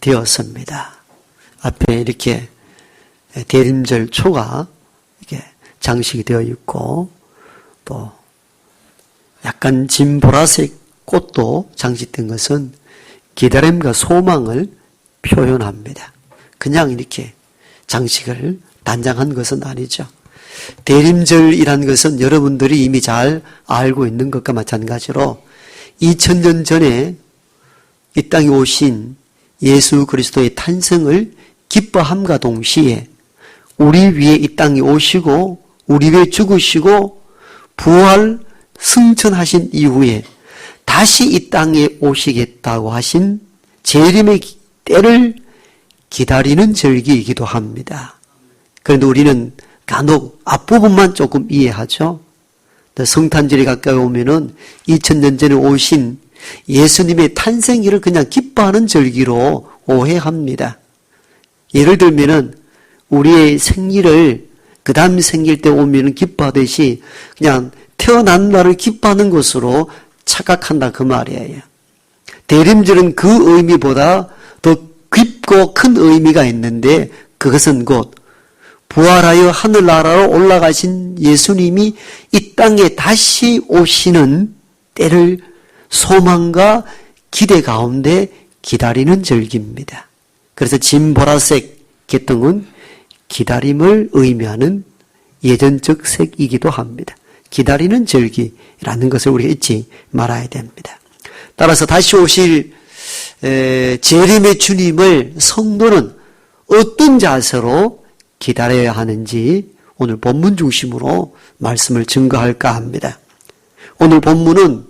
되었습니다. 앞에 이렇게 대림절 초가 이렇게 장식이 되어 있고, 또 약간 진 보라색 꽃도 장식된 것은 기다림과 소망을 표현합니다. 그냥 이렇게 장식을 단장한 것은 아니죠. 대림절이라는 것은 여러분들이 이미 잘 알고 있는 것과 마찬가지로 2000년 전에 이 땅에 오신 예수 그리스도의 탄생을 기뻐함과 동시에 우리 위에 이 땅에 오시고 우리 위에 죽으시고 부활 승천하신 이후에 다시 이 땅에 오시겠다고 하신 재림의 때를 기다리는 절기이기도 합니다. 그런데 우리는 간혹 앞부분만 조금 이해하죠. 성탄절이 가까이 오면은 2000년 전에 오신 예수님의 탄생일을 그냥 기뻐하는 절기로 오해합니다. 예를 들면은 우리의 생일을 그 다음 생일 때 오면은 기뻐하듯이 그냥 태어난 날을 기뻐하는 것으로 착각한다 그 말이에요. 대림절은 그 의미보다 더 깊고 큰 의미가 있는데 그것은 곧 부활하여 하늘나라로 올라가신 예수님이 이 땅에 다시 오시는 때를 소망과 기대 가운데 기다리는 절기입니다. 그래서 진보라색 개똥은 기다림을 의미하는 예전적 색이기도 합니다. 기다리는 절기라는 것을 우리가 잊지 말아야 됩니다. 따라서 다시 오실 재림의 주님을 성도는 어떤 자세로 기다려야 하는지 오늘 본문 중심으로 말씀을 증거할까 합니다. 오늘 본문은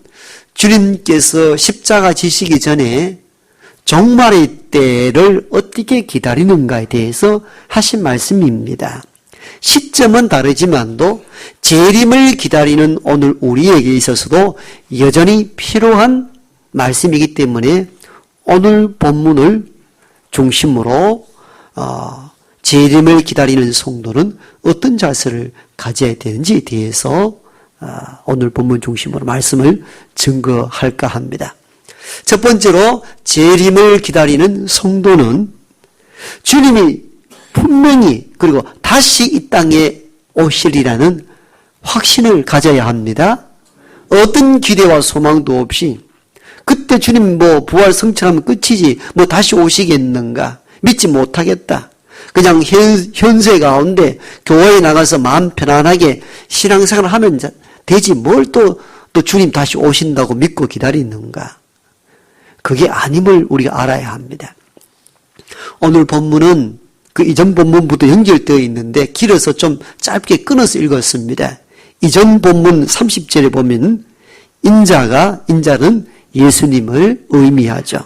주님께서 십자가 지시기 전에 종말의 때를 어떻게 기다리는가에 대해서 하신 말씀입니다. 시점은 다르지만도 재림을 기다리는 오늘 우리에게 있어서도 여전히 필요한 말씀이기 때문에 오늘 본문을 중심으로 재림을 기다리는 성도는 어떤 자세를 가져야 되는지에 대해서 오늘 본문 중심으로 말씀을 증거할까 합니다. 첫 번째로 재림을 기다리는 성도는 주님이 분명히 그리고 다시 이 땅에 오시리라는 확신을 가져야 합니다. 어떤 기대와 소망도 없이 그때 주님 부활 성천하면 끝이지 다시 오시겠는가 믿지 못하겠다. 그냥 현세 가운데 교회에 나가서 마음 편안하게 신앙생활을 하면 되지 뭘 또 주님 다시 오신다고 믿고 기다리는가. 그게 아님을 우리가 알아야 합니다. 오늘 본문은 그 이전 본문부터 연결되어 있는데 길어서 좀 짧게 끊어서 읽었습니다. 이전 본문 30절에 보면 인자는 예수님을 의미하죠.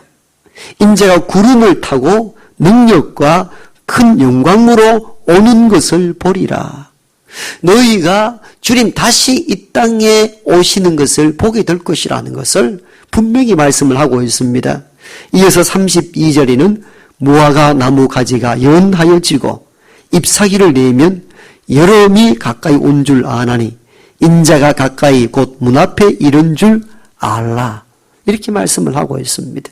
인자가 구름을 타고 능력과 큰 영광으로 오는 것을 보리라. 너희가 주님 다시 이 땅에 오시는 것을 보게 될 것이라는 것을 분명히 말씀을 하고 있습니다. 이어서 32절에는 무화과 나무 가지가 연하여 지고 잎사귀를 내면 여름이 가까이 온 줄 아나니 인자가 가까이 곧 문 앞에 이른 줄 알라. 이렇게 말씀을 하고 있습니다.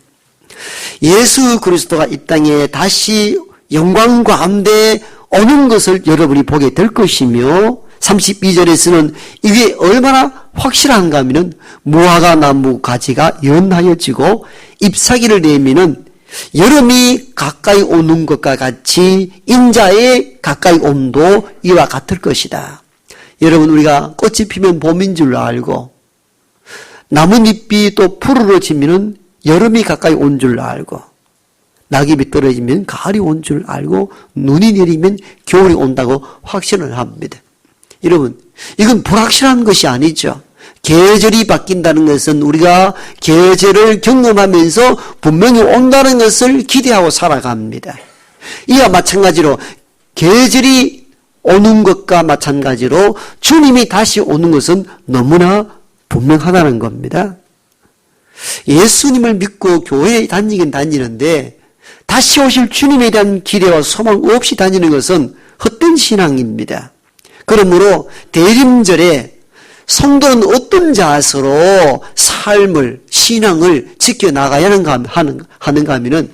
예수 그리스도가 이 땅에 다시 영광 가운데 오는 것을 여러분이 보게 될 것이며 32절에서는 이게 얼마나 확실한가 하면 무화과 나무 가지가 연하여지고 잎사귀를 내미는 여름이 가까이 오는 것과 같이 인자의 가까이 온도 이와 같을 것이다. 여러분 우리가 꽃이 피면 봄인 줄 알고 나뭇잎이 또 푸르러지면 여름이 가까이 온 줄 알고 낙엽이 떨어지면 가을이 온 줄 알고 눈이 내리면 겨울이 온다고 확신을 합니다. 여러분 이건 불확실한 것이 아니죠. 계절이 바뀐다는 것은 우리가 계절을 경험하면서 분명히 온다는 것을 기대하고 살아갑니다. 이와 마찬가지로 계절이 오는 것과 마찬가지로 주님이 다시 오는 것은 너무나 분명하다는 겁니다. 예수님을 믿고 교회에 다니긴 다니는데 다시 오실 주님에 대한 기대와 소망 없이 다니는 것은 헛된 신앙입니다. 그러므로 대림절에 성도는 어떤 자세로 삶을, 신앙을 지켜나가야 하는가 하면은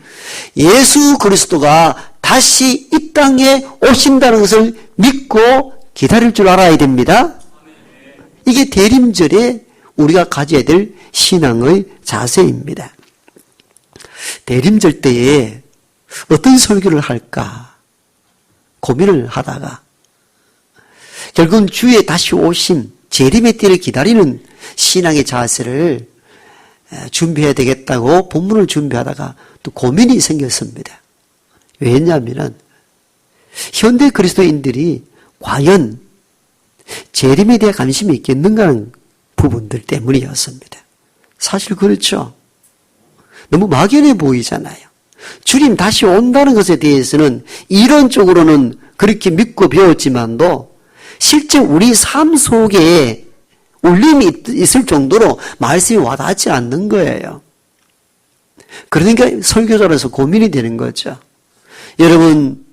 예수 그리스도가 다시 이 땅에 오신다는 것을 믿고 기다릴 줄 알아야 됩니다. 이게 대림절에 우리가 가져야 될 신앙의 자세입니다. 대림절 때에 어떤 설교를 할까 고민을 하다가 결국은 주의 다시 오심, 재림의 때를 기다리는 신앙의 자세를 준비해야 되겠다고 본문을 준비하다가 또 고민이 생겼습니다. 왜냐하면 현대 그리스도인들이 과연 재림에 대해 관심이 있겠는가 하는 부분들 때문이었습니다. 사실 그렇죠. 너무 막연해 보이잖아요. 주님 다시 온다는 것에 대해서는 이론적으로는 그렇게 믿고 배웠지만도 실제 우리 삶 속에 울림이 있을 정도로 말씀이 와닿지 않는 거예요. 그러니까 설교자로서 고민이 되는 거죠. 여러분,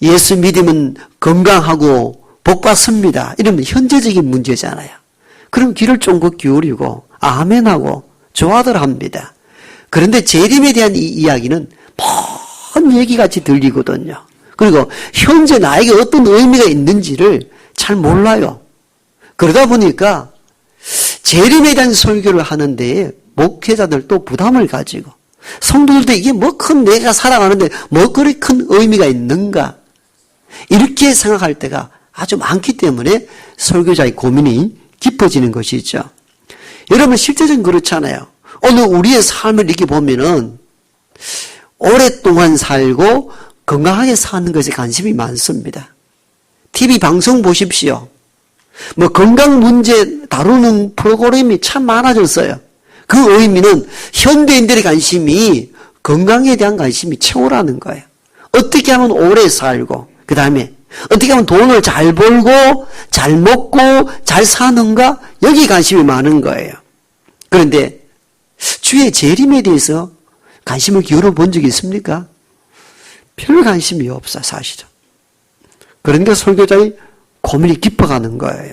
예수 믿으면 건강하고 복받습니다. 이러면 현재적인 문제잖아요. 그럼 귀를 쫑긋 기울이고 아멘하고 좋아들 합니다. 그런데 재림에 대한 이 이야기는 먼 얘기같이 들리거든요. 그리고 현재 나에게 어떤 의미가 있는지를 잘 몰라요. 그러다 보니까 재림에 대한 설교를 하는데 목회자들도 부담을 가지고 성도들도 이게 뭐 큰 내가 살아가는데 뭐 그리 큰 의미가 있는가 이렇게 생각할 때가 아주 많기 때문에 설교자의 고민이 깊어지는 것이죠. 여러분 실제적으로 그렇잖아요. 오늘 우리의 삶을 이렇게 보면은 오랫동안 살고 건강하게 사는 것에 관심이 많습니다. TV 방송 보십시오. 뭐 건강 문제 다루는 프로그램이 참 많아졌어요. 그 의미는 현대인들의 관심이 건강에 대한 관심이 최고라는 거예요. 어떻게 하면 오래 살고 그 다음에 어떻게 하면 돈을 잘 벌고 잘 먹고 잘 사는가 여기 관심이 많은 거예요. 그런데 주의 재림에 대해서 관심을 기울여 본 적이 있습니까? 별 관심이 없어 사실은. 그러니까 설교자의 고민이 깊어가는 거예요.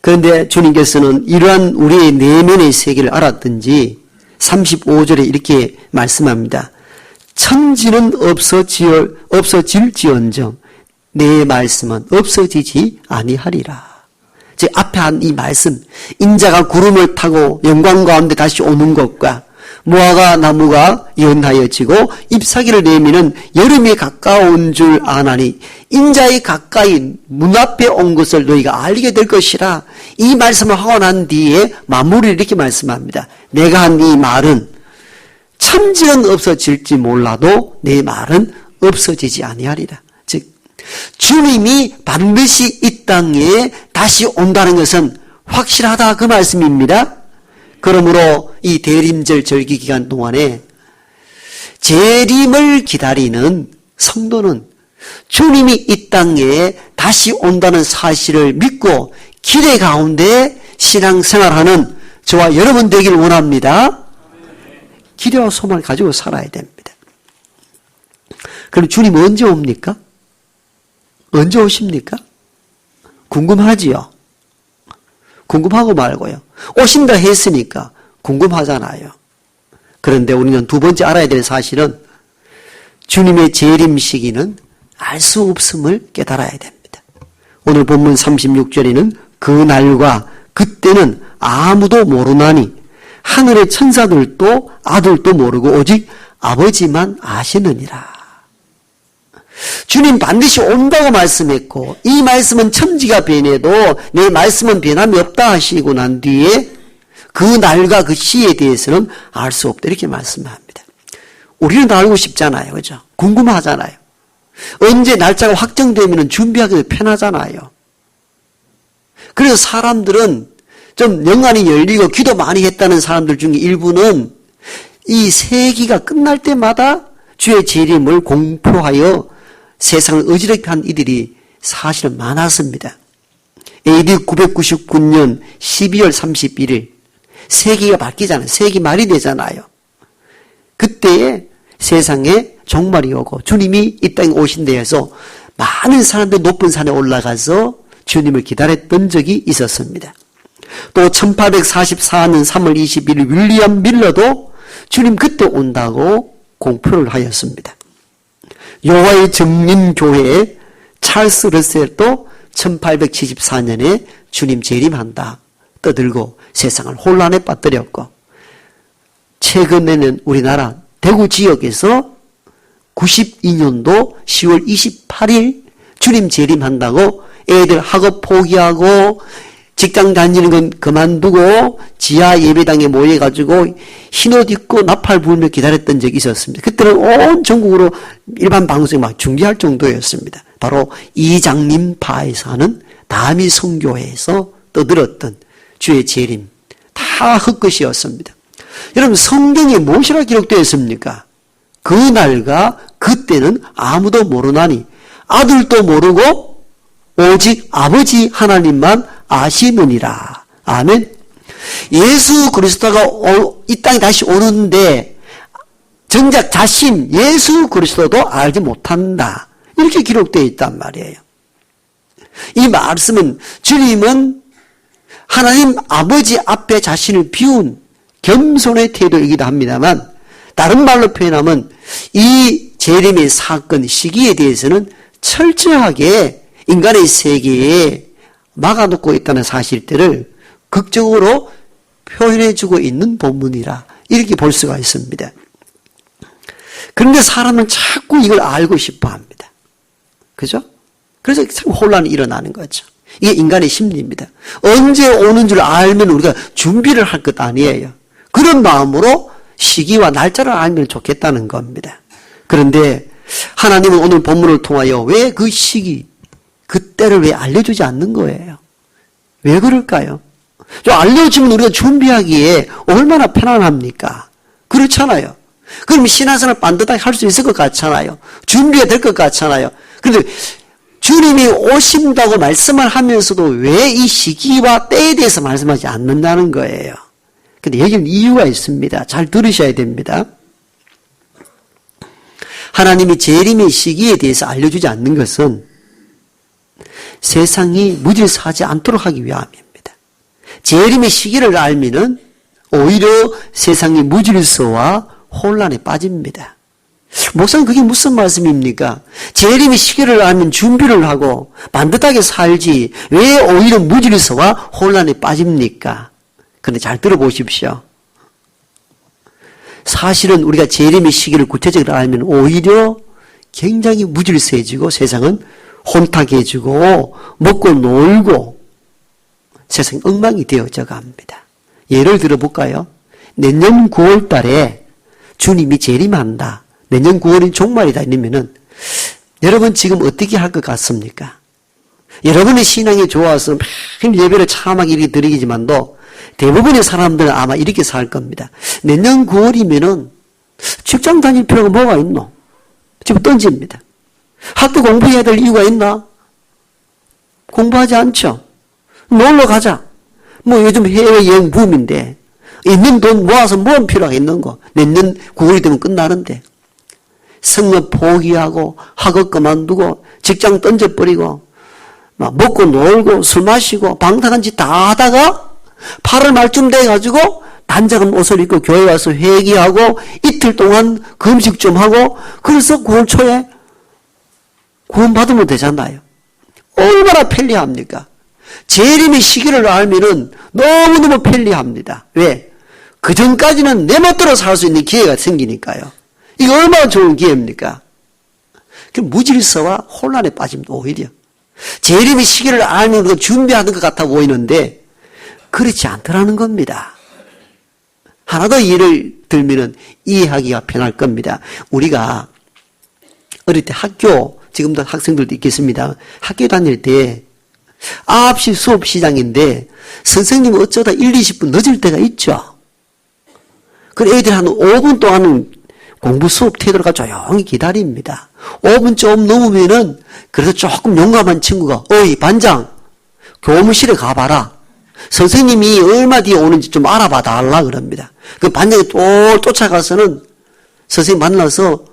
그런데 주님께서는 이러한 우리의 내면의 세계를 알았든지 35절에 이렇게 말씀합니다. 천지는 없어질지언정 내 말씀은 없어지지 아니하리라. 즉 앞에 한 이 말씀, 인자가 구름을 타고 영광 가운데 다시 오는 것과 무화과 나무가 연하여 지고 잎사귀를 내미는 여름이 가까운 줄 아나니 인자의 가까이 문 앞에 온 것을 너희가 알게 될 것이라. 이 말씀을 하고 난 뒤에 마무리를 이렇게 말씀합니다. 내가 한 이 말은 천지는 없어질지 몰라도 내 말은 없어지지 아니하리라. 즉 주님이 반드시 이 땅에 다시 온다는 것은 확실하다 그 말씀입니다. 그러므로 이 대림절 절기 기간 동안에 재림을 기다리는 성도는 주님이 이 땅에 다시 온다는 사실을 믿고 기대 가운데 신앙생활하는 저와 여러분 되기를 원합니다. 기대와 소망을 가지고 살아야 됩니다. 그럼 주님 언제 옵니까? 언제 오십니까? 궁금하지요? 궁금하고 말고요. 오신다 했으니까 궁금하잖아요. 그런데 우리는 두 번째 알아야 될 사실은 주님의 재림 시기는 알 수 없음을 깨달아야 됩니다. 오늘 본문 36절에는 그 날과 그때는 아무도 모르나니 하늘의 천사들도 아들도 모르고 오직 아버지만 아시느니라. 주님 반드시 온다고 말씀했고 이 말씀은 천지가 변해도 내 말씀은 변함이 없다 하시고 난 뒤에 그 날과 그 시에 대해서는 알 수 없다 이렇게 말씀합니다. 우리는 다 알고 싶잖아요. 그죠? 궁금하잖아요. 언제 날짜가 확정되면 준비하기도 편하잖아요. 그래서 사람들은 좀 영안이 열리고 기도 많이 했다는 사람들 중에 일부는 이 세기가 끝날 때마다 주의 재림을 공포하여 세상을 어지럽게 한 이들이 사실은 많았습니다. AD 999년 12월 31일 세기가 바뀌잖아요. 세기 말이 되잖아요. 그때에 세상에 종말이 오고 주님이 이 땅에 오신 데에서 많은 사람들이 높은 산에 올라가서 주님을 기다렸던 적이 있었습니다. 또 1844년 3월 21일 윌리엄 밀러도 주님 그때 온다고 공표를 하였습니다. 여호와의 증인교회의 찰스 러셀도 1874년에 주님 재림한다 떠들고 세상을 혼란에 빠뜨렸고, 최근에는 우리나라 대구 지역에서 92년도 10월 28일 주님 재림한다고 애들 학업 포기하고 직장 다니는 건 그만두고 지하 예배당에 모여가지고 흰옷 입고 나팔 불며 기다렸던 적이 있었습니다. 그때는 온 전국으로 일반 방송에 막 중계할 정도였습니다. 바로 이장님파에서 하는 다미 성교회에서 떠들었던 주의 재림 다 헛것이었습니다. 여러분, 성경에 무엇이라 기록되어 있습니까? 그날과 그때는 아무도 모르나니 아들도 모르고 오직 아버지 하나님만 아시느니라. 아멘. 예수 그리스도가 이 땅에 다시 오는데 정작 자신 예수 그리스도도 알지 못한다. 이렇게 기록되어 있단 말이에요. 이 말씀은 주님은 하나님 아버지 앞에 자신을 비운 겸손의 태도이기도 합니다만, 다른 말로 표현하면 이 재림의 사건 시기에 대해서는 철저하게 인간의 세계에 막아놓고 있다는 사실들을 극적으로 표현해주고 있는 본문이라 이렇게 볼 수가 있습니다. 그런데 사람은 자꾸 이걸 알고 싶어 합니다. 그죠? 그래서 참 혼란이 일어나는 거죠. 이게 인간의 심리입니다. 언제 오는 줄 알면 우리가 준비를 할 것 아니에요. 그런 마음으로 시기와 날짜를 알면 좋겠다는 겁니다. 그런데 하나님은 오늘 본문을 통하여 왜 그 시기, 그때를 왜 알려주지 않는 거예요? 왜 그럴까요? 알려주면 우리가 준비하기에 얼마나 편안합니까? 그렇잖아요. 그럼 신앙생활 반듯하게 할 수 있을 것 같잖아요. 준비가 될 것 같잖아요. 그런데 주님이 오신다고 말씀을 하면서도 왜 이 시기와 때에 대해서 말씀하지 않는다는 거예요. 근데 여기는 이유가 있습니다. 잘 들으셔야 됩니다. 하나님이 재림의 시기에 대해서 알려주지 않는 것은 세상이 무질서하지 않도록 하기 위함입니다. 재림의 시기를 알면은 오히려 세상이 무질서와 혼란에 빠집니다. 목사님, 그게 무슨 말씀입니까? 재림의 시기를 알면 준비를 하고 반듯하게 살지 왜 오히려 무질서와 혼란에 빠집니까? 그런데 잘 들어보십시오. 사실은 우리가 재림의 시기를 구체적으로 알면 오히려 굉장히 무질서해지고 세상은 혼탁해지고 먹고 놀고 세상이 엉망이 되어져 갑니다. 예를 들어볼까요? 내년 9월 달에 주님이 재림한다. 내년 9월이 종말이다 이러면은 여러분 지금 어떻게 할 것 같습니까? 여러분의 신앙이 좋아서 매일 예배를 참하게 이렇게 드리지만도 대부분의 사람들은 아마 이렇게 살 겁니다. 내년 9월이면은 직장 다닐 필요가 뭐가 있노? 지금 던집니다. 학교 공부해야 될 이유가 있나? 공부하지 않죠. 놀러 가자. 뭐 요즘 해외여행 붐인데 있는 돈 모아서 뭐하면 필요가 있는 거. 내년 9월이 되면 끝나는데. 성업 포기하고 학업 그만두고 직장 던져버리고 막 먹고 놀고 술 마시고 방탕한 짓 다 하다가 8월 말쯤 돼가지고 단작은 옷을 입고 교회 와서 회개하고 이틀 동안 금식 좀 하고 그래서 9월 초에 구원받으면 되잖아요. 얼마나 편리합니까? 재림의 시기를 알면은 너무너무 편리합니다. 왜? 그 전까지는 내 멋대로 살 수 있는 기회가 생기니까요. 이거 얼마나 좋은 기회입니까? 그 무질서와 혼란에 빠집니다. 오히려 재림의 시기를 알면 우리가 준비하는 것 같아 보이는데 그렇지 않더라는 겁니다. 하나 더 예를 들면은 이해하기가 편할 겁니다. 우리가 어릴 때 학교, 지금도 학생들도 있겠습니다. 학교 다닐 때 9시 수업 시작인데 선생님은 어쩌다 1, 20분 늦을 때가 있죠. 그럼 애들 한 5분 동안은 공부 수업 태도가 조용히 기다립니다. 5분 좀 넘으면은 그래서 조금 용감한 친구가 어이 반장 교무실에 가봐라. 선생님이 얼마 뒤에 오는지 좀 알아봐 달라 그럽니다. 그 반장이 또 쫓아가서는 선생님 만나서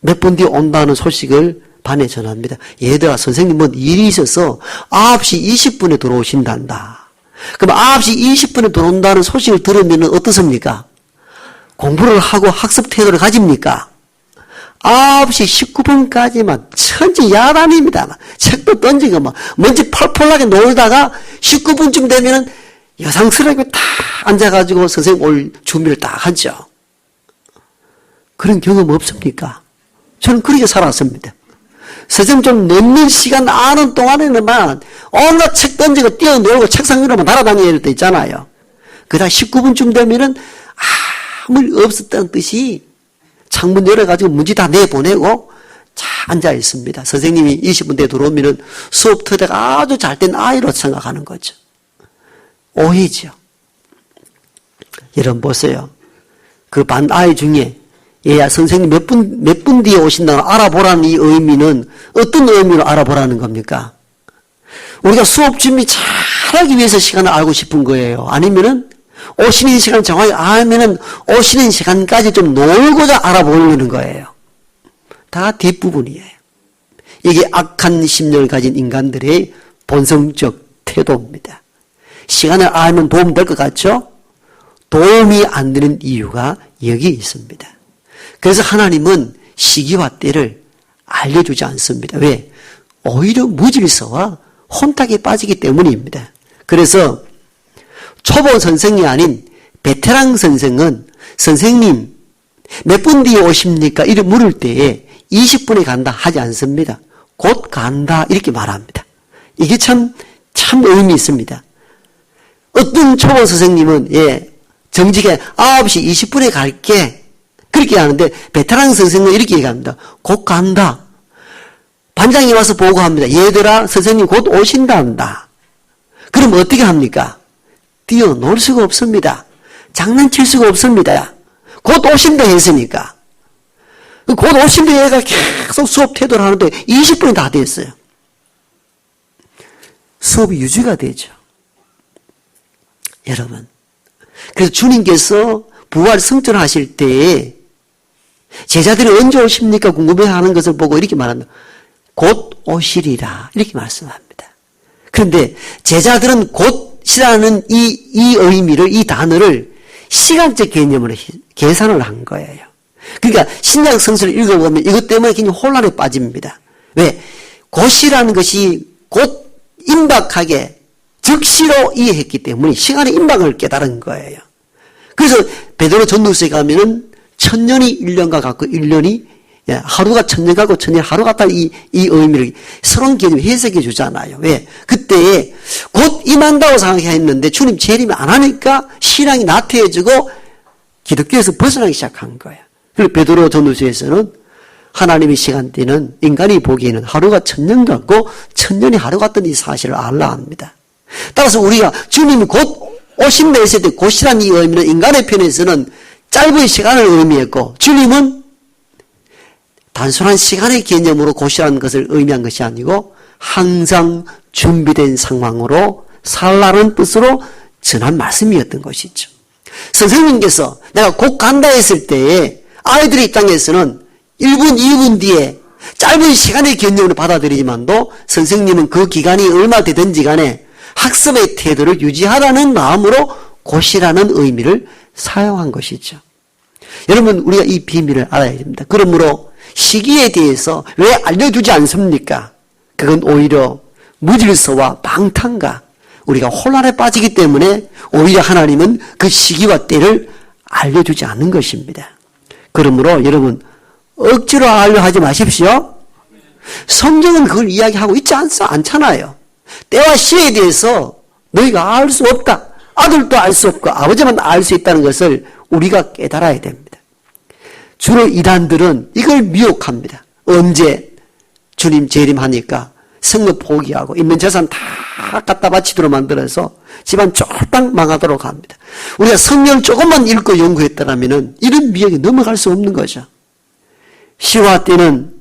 몇 분 뒤에 온다는 소식을 반에 전합니다. 얘들아, 선생님은 일이 있어서 9시 20분에 들어오신단다. 그럼 9시 20분에 들어온다는 소식을 들으면 어떻습니까? 공부를 하고 학습 태도를 가집니까? 9시 19분까지만 천지야단입니다. 책도 던지고 막 먼지 펄펄하게 놀다가 19분쯤 되면은 여상스럽게 다 앉아가지고 선생님 올 준비를 딱 하죠. 그런 경험 없습니까? 저는 그렇게 살았습니다. 선생님 좀 늦는 시간 아는 동안에는만 온갖 책 던지고 뛰어놀고 책상 위로만 날아다니는 애들 있잖아요. 그러다 19분쯤 되면은 아무 없었다는 뜻이 창문 열어가지고 문지 다 내보내고 자 앉아 있습니다. 선생님이 20분대에 들어오면은 수업 터대가 아주 잘된 아이로 생각하는 거죠. 오해죠. 여러분 보세요. 그 반 아이 중에 얘야 선생님 몇 분 뒤에 오신다고 알아보라는 이 의미는 어떤 의미로 알아보라는 겁니까? 우리가 수업 준비 잘하기 위해서 시간을 알고 싶은 거예요. 아니면은 오시는 시간 정확히 알면은 오시는 시간까지 좀 놀고자 알아보려는 거예요. 다 뒷부분이에요. 이게 악한 심령을 가진 인간들의 본성적 태도입니다. 시간을 알면 도움될 것 같죠? 도움이 안 되는 이유가 여기 있습니다. 그래서 하나님은 시기와 때를 알려주지 않습니다. 왜? 오히려 무질서와 혼탁에 빠지기 때문입니다. 그래서 초보 선생이 아닌 베테랑 선생은 선생님 몇 분 뒤에 오십니까? 이렇게 물을 때에 20분에 간다 하지 않습니다. 곧 간다 이렇게 말합니다. 이게 참 의미 있습니다. 어떤 초보 선생님은 정직에 9시 20분에 갈게 그렇게 하는데 베테랑 선생은 이렇게 얘기합니다. 곧 간다. 반장이 와서 보고합니다. 얘들아 선생님 곧 오신다 한다. 그럼 어떻게 합니까? 뛰어놀 수가 없습니다. 장난칠 수가 없습니다. 곧 오신다 했으니까. 곧 오신다 얘가 계속 수업 태도를 하는데 20분이 다 됐어요. 수업이 유지가 되죠. 여러분. 그래서 주님께서 부활 승천하실 때에 제자들이 언제 오십니까? 궁금해하는 것을 보고 이렇게 말한다. 곧 오시리라. 이렇게 말씀합니다. 그런데 제자들은 곧이라는 이 의미를, 이 단어를 시간적 개념으로 계산을 한 거예요. 그러니까 신약 성서를 읽어보면 이것 때문에 굉장히 혼란에 빠집니다. 왜? 곧이라는 것이 곧 임박하게 즉시로 이해했기 때문에 시간의 임박을 깨달은 거예요. 그래서 베드로 전후서에 가면은 1000년이 1년과 같고 1년이 하루가 1000년 같고 1000년이 하루 같다 이 의미를 새로운 개념을 해석해 주잖아요. 왜? 그때 곧 임한다고 생각했는데 주님 재림을 안 하니까 신앙이 나태해지고 기독교에서 벗어나기 시작한 거예요. 그리고 베드로 전후서에서는 하나님의 시간대는 인간이 보기에는 하루가 1000년 같고 1000년이 하루 같던 이 사실을 알라 합니다. 따라서 우리가 주님이 곧 오신다 했을 때 곧이라는 이 의미는 인간의 편에서는 짧은 시간을 의미했고 주님은 단순한 시간의 개념으로 곧이라는 것을 의미한 것이 아니고 항상 준비된 상황으로 살라는 뜻으로 전한 말씀이었던 것이죠. 선생님께서 내가 곧 간다 했을 때에 아이들의 입장에서는 1분, 2분 뒤에 짧은 시간의 개념으로 받아들이지만도 선생님은 그 기간이 얼마 되든지 간에 학습의 태도를 유지하라는 마음으로 곧이라는 의미를 사용한 것이죠. 여러분 우리가 이 비밀을 알아야 됩니다. 그러므로 시기에 대해서 왜 알려주지 않습니까? 그건 오히려 무질서와 방탕과 우리가 혼란에 빠지기 때문에 오히려 하나님은 그 시기와 때를 알려주지 않는 것입니다. 그러므로 여러분 억지로 알려 하지 마십시오. 성경은 그걸 이야기하고 있지 않잖아요. 때와 시에 대해서 너희가 알 수 없다. 아들도 알 수 없고 아버지만 알 수 있다는 것을 우리가 깨달아야 됩니다. 주로 이단들은 이걸 미혹합니다. 언제 주님 재림하니까 성읍 포기하고 있는 재산 다 갖다 바치도록 만들어서 집안 쫄딱 망하도록 합니다. 우리가 성경을 조금만 읽고 연구했더라면 이런 미혹에 넘어갈 수 없는 거죠. 시와 때는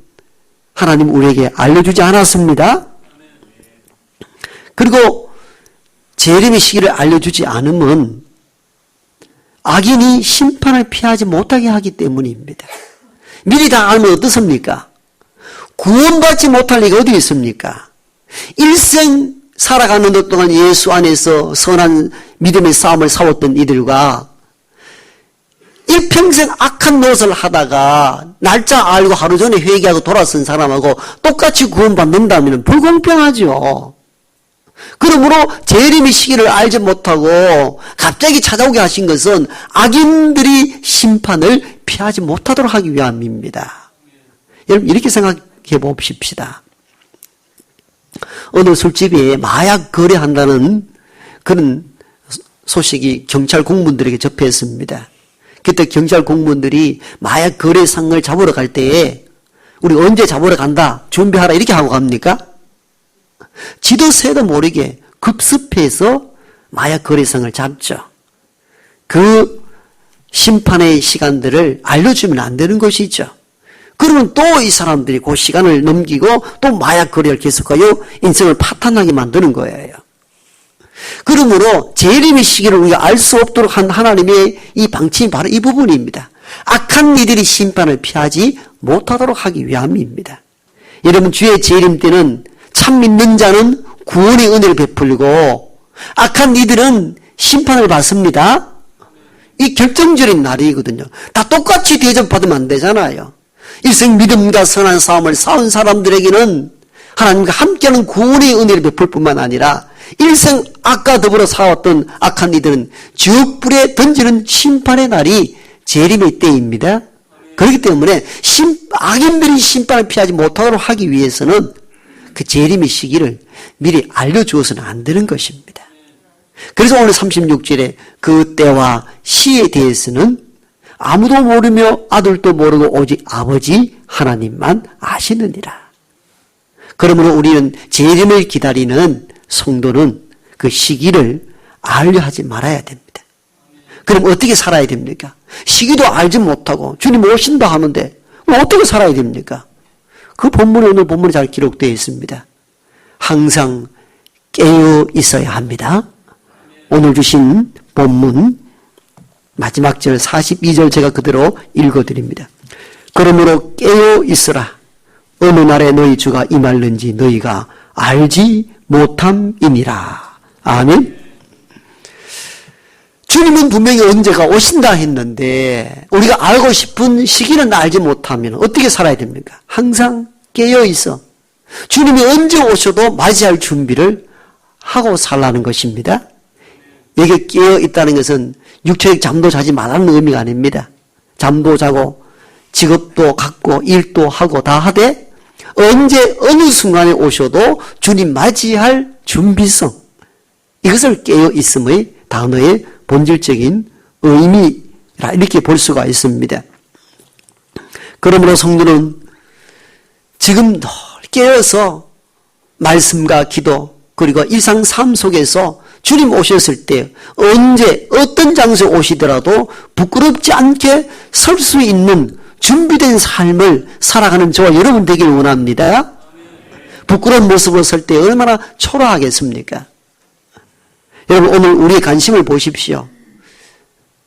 하나님 우리에게 알려주지 않았습니다. 그리고 재림의 시기를 알려주지 않으면 악인이 심판을 피하지 못하게 하기 때문입니다. 미리 다 알면 어떻습니까? 구원받지 못할 리가 어디 있습니까? 일생 살아가는 것 동안 예수 안에서 선한 믿음의 싸움을 싸웠던 이들과 일평생 악한 노릇을 하다가 날짜 알고 하루 전에 회개하고 돌아선 사람하고 똑같이 구원받는다면 불공평하죠. 그러므로 재림의 시기를 알지 못하고 갑자기 찾아오게 하신 것은 악인들이 심판을 피하지 못하도록 하기 위함입니다. 여러분 이렇게 생각해 봅시다. 어느 술집에 마약 거래한다는 그런 소식이 경찰 공무원들에게 접했습니다. 그때 경찰 공무원들이 마약 거래상을 잡으러 갈 때에 우리 언제 잡으러 간다 준비하라 이렇게 하고 갑니까? 지도 새도 모르게 급습해서 마약 거래상을 잡죠. 그 심판의 시간들을 알려주면 안 되는 것이죠. 그러면 또 이 사람들이 그 시간을 넘기고 또 마약 거래를 계속하여 인생을 파탄나게 만드는 거예요. 그러므로 재림의 시기를 우리가 알 수 없도록 한 하나님의 이 방침이 바로 이 부분입니다. 악한 이들이 심판을 피하지 못하도록 하기 위함입니다. 여러분 주의 재림 때는 참 믿는 자는 구원의 은혜를 베풀고 악한 이들은 심판을 받습니다. 이 결정적인 날이거든요. 다 똑같이 대접받으면 안 되잖아요. 일생 믿음과 선한 싸움을 싸운 사람들에게는 하나님과 함께하는 구원의 은혜를 베풀 뿐만 아니라 일생 악과 더불어 싸웠던 악한 이들은 지옥불에 던지는 심판의 날이 재림의 때입니다. 그렇기 때문에 악인들이 심판을 피하지 못하도록 하기 위해서는 그 재림의 시기를 미리 알려주어서는 안 되는 것입니다. 그래서 오늘 36절에 그 때와 시에 대해서는 아무도 모르며 아들도 모르고 오직 아버지 하나님만 아시느니라. 그러므로 우리는 재림을 기다리는 성도는 그 시기를 알려 하지 말아야 됩니다. 그럼 어떻게 살아야 됩니까? 시기도 알지 못하고 주님 오신다 하는데 어떻게 살아야 됩니까? 그 본문에 오늘 본문에 잘 기록되어 있습니다. 항상 깨어 있어야 합니다. 오늘 주신 본문 마지막 절 42절 제가 그대로 읽어드립니다. 그러므로 깨어 있으라. 어느 날에 너희 주가 임할는지 너희가 알지 못함이니라. 아멘. 주님은 분명히 언제가 오신다 했는데 우리가 알고 싶은 시기는 알지 못하면 어떻게 살아야 됩니까? 항상 깨어 있어. 주님이 언제 오셔도 맞이할 준비를 하고 살라는 것입니다. 여기 깨어 있다는 것은 육체적 잠도 자지 말라는 의미가 아닙니다. 잠도 자고 직업도 갖고 일도 하고 다 하되 언제 어느 순간에 오셔도 주님 맞이할 준비성, 이것을 깨어 있음의 단어의 본질적인 의미라 이렇게 볼 수가 있습니다. 그러므로 성도는 지금 늘 깨어서 말씀과 기도 그리고 일상 삶 속에서 주님 오셨을 때 언제 어떤 장소에 오시더라도 부끄럽지 않게 설 수 있는 준비된 삶을 살아가는 저와 여러분 되기를 원합니다. 부끄러운 모습으로 설 때 얼마나 초라하겠습니까? 여러분 오늘 우리의 관심을 보십시오.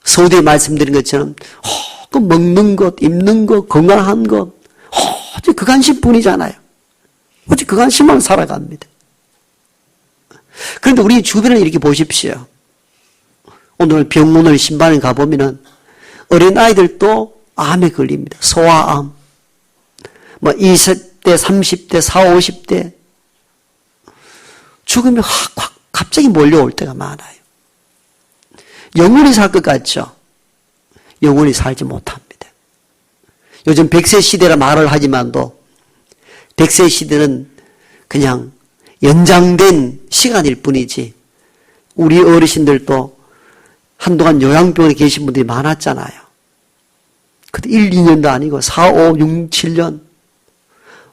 서두에 말씀드린 것처럼 그 먹는 것, 입는 것, 건강한 것 오직 그 관심뿐이잖아요. 오직 그 관심만 살아갑니다. 그런데 우리 주변을 이렇게 보십시오. 오늘 병원을 신방에 가보면은 어린아이들도 암에 걸립니다. 소아암. 20대, 30대, 40, 50대. 죽음이 확 갑자기 몰려올 때가 많아요. 영원히 살 것 같죠? 영원히 살지 못합니다. 요즘 100세 시대라 말을 하지만도 100세 시대는 그냥 연장된 시간일 뿐이지 우리 어르신들도 한동안 요양병원에 계신 분들이 많았잖아요. 그때 1, 2년도 아니고 4, 5, 6, 7년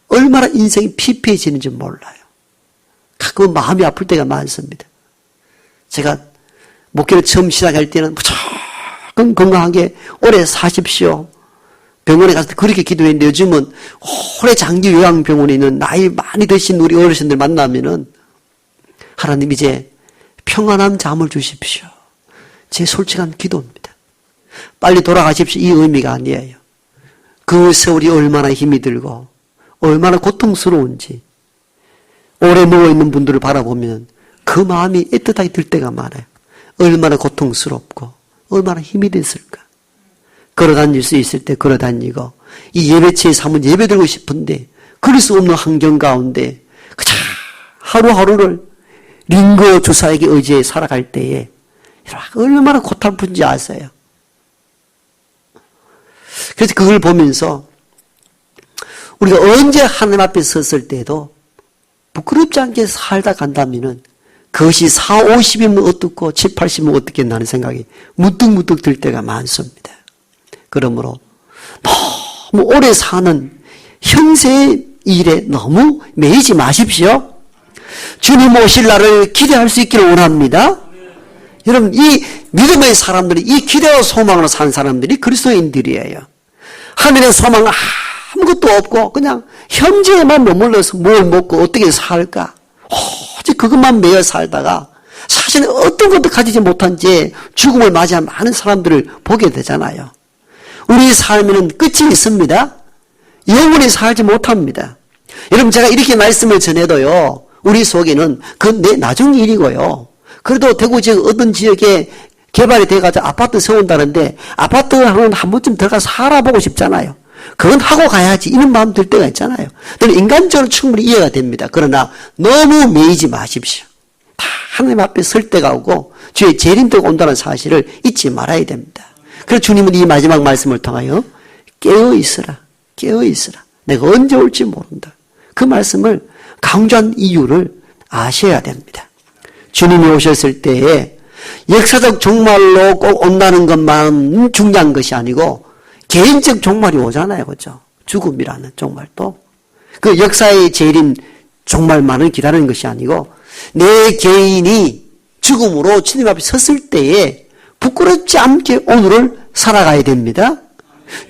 얼마나 인생이 피폐해지는지 몰라요. 가끔은 마음이 아플 때가 많습니다. 제가 목회를 처음 시작할 때는 무조건 건강하게 오래 사십시오. 병원에 가서 그렇게 기도했는데 요즘은 오래 장기 요양병원에 있는 나이 많이 드신 우리 어르신들 만나면은 하나님 이제 평안한 잠을 주십시오. 제 솔직한 기도입니다. 빨리 돌아가십시오. 이 의미가 아니에요. 그 세월이 얼마나 힘이 들고 얼마나 고통스러운지 오래 누워있는 분들을 바라보면 그 마음이 애틋하게 들 때가 많아요. 얼마나 고통스럽고 얼마나 힘이 됐을까. 걸어다닐 수 있을 때 걸어다니고 이 예배처에 사면 예배드리고 싶은데 그럴 수 없는 환경 가운데 그저 하루하루를 링거 주사에게 의지해 살아갈 때에 얼마나 고달픈지 아세요. 그래서 그걸 보면서 우리가 언제 하나님 앞에 섰을 때도 부끄럽지 않게 살다 간다면은 그것이 4, 50이면 어떻고 7, 80이면 어떻겠나는 생각이 무뚝무뚝 들 때가 많습니다. 그러므로 너무 오래 사는 현세의 일에 너무 매이지 마십시오. 주님 오실 날을 기대할 수 있기를 원합니다. 여러분, 이 믿음의 사람들이, 이 기대와 소망으로 산 사람들이 그리스도인들이에요. 하늘의 소망은 아무것도 없고 그냥 현재에만 머물러서 뭘 먹고 어떻게 살까 오직 그것만 매여 살다가 사실은 어떤 것도 가지지 못한 채 죽음을 맞이한 많은 사람들을 보게 되잖아요. 우리 삶에는 끝이 있습니다. 영원히 살지 못합니다. 여러분, 제가 이렇게 말씀을 전해도요, 우리 속에는 그건 내 나중 일이고요. 그래도 대구 지역 어떤 지역에 개발이 돼가지고 아파트 세운다는데 아파트 한 번쯤 들어가 살아보고 싶잖아요. 그건 하고 가야지 이런 마음 들 때가 있잖아요. 저는 인간적으로 충분히 이해가 됩니다. 그러나 너무 매이지 마십시오. 다 하나님 앞에 설 때가 오고 주의 재림 때가 온다는 사실을 잊지 말아야 됩니다. 그래서 주님은 이 마지막 말씀을 통하여 깨어있으라, 깨어있으라. 내가 언제 올지 모른다. 그 말씀을 강조한 이유를 아셔야 됩니다. 주님이 오셨을 때에 역사적 종말로 꼭 온다는 것만 중요한 것이 아니고 개인적 종말이 오잖아요. 그렇죠? 죽음이라는 종말도. 그 역사의 재림 종말만을 기다리는 것이 아니고 내 개인이 죽음으로 주님 앞에 섰을 때에 부끄럽지 않게 오늘을 살아가야 됩니다.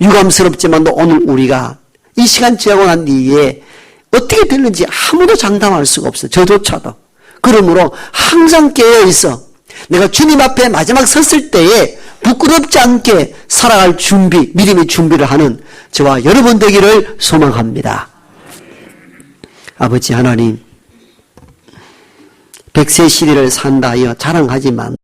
유감스럽지만도 오늘 우리가 이 시간 지나고 난 뒤에 어떻게 됐는지 아무도 장담할 수가 없어요. 저조차도. 그러므로 항상 깨어있어. 내가 주님 앞에 마지막 섰을 때에 부끄럽지 않게 살아갈 준비, 믿음의 준비를 하는 저와 여러분 되기를 소망합니다. 아버지 하나님, 100세 시대를 산다 하여 자랑하지만